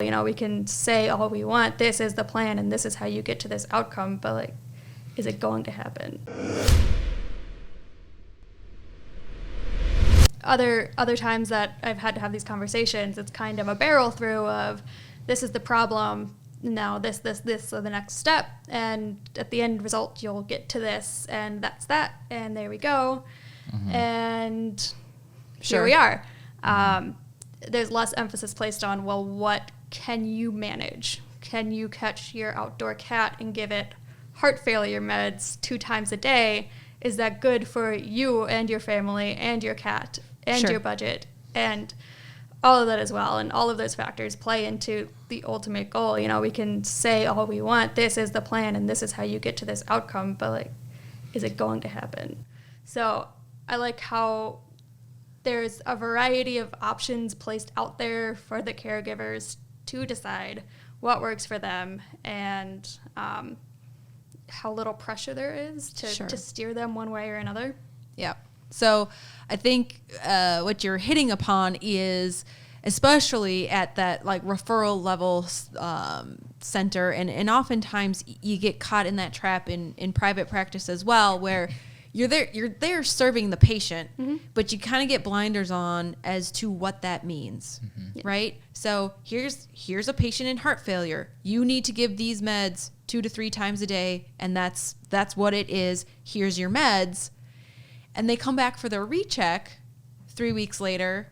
You know, we can say all we want, this is the plan and this is how you get to this outcome, but like, is it going to happen? Other times that I've had to have these conversations, it's kind of a barrel through of, this is the problem, now this, so the next step, and at the end result, you'll get to this, and that's that, and there we go, and here we are. There's less emphasis placed on, well, what can you manage? Can you catch your outdoor cat and give it heart failure meds 2 times a day? Is that good for you and your family and your cat and your budget and all of that as well? And all of those factors play into the ultimate goal. You know, we can say all we want, this is the plan and this is how you get to this outcome, but like, is it going to happen? So I like how there's a variety of options placed out there for the caregivers to decide what works for them, and how little pressure there is to steer them one way or another. Yeah. So I think what you're hitting upon is, especially at that like referral level center, and oftentimes you get caught in that trap in private practice as well, where you're there serving the patient, but you kind of get blinders on as to what that means, right? So here's a patient in heart failure. You need to give these meds 2 to 3 times a day, and that's what it is. Here's your meds. And they come back for their recheck 3 weeks later,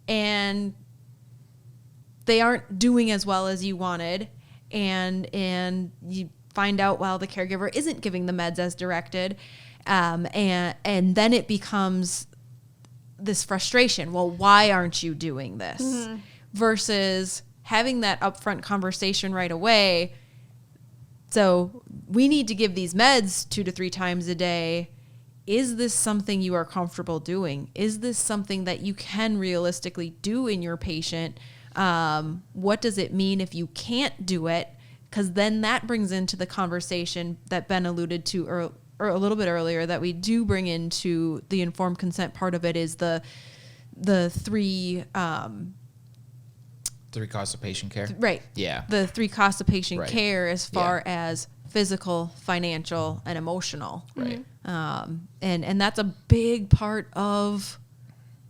and they aren't doing as well as you wanted, and you find out, well, the caregiver isn't giving the meds as directed. And then it becomes this frustration. Well, why aren't you doing this? Versus having that upfront conversation right away. So we need to give these meds 2 to 3 times a day. Is this something you are comfortable doing? Is this something that you can realistically do in your patient? What does it mean if you can't do it? Because then that brings into the conversation that Ben alluded to or a little bit earlier, that we do bring into the informed consent part of it, is the 3 costs of patient care. Right. Yeah. The 3 costs of patient care as far as physical, financial, and emotional. Right. And that's a big part of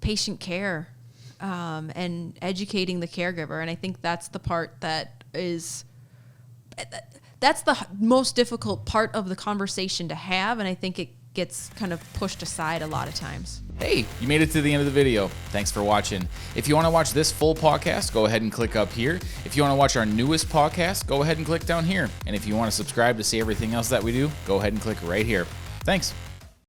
patient care, and educating the caregiver. And I think that's the part that's the most difficult part of the conversation to have, and I think it gets kind of pushed aside a lot of times. Hey, you made it to the end of the video. Thanks for watching. If you want to watch this full podcast, go ahead and click up here. If you want to watch our newest podcast, go ahead and click down here. And if you want to subscribe to see everything else that we do, go ahead and click right here. Thanks.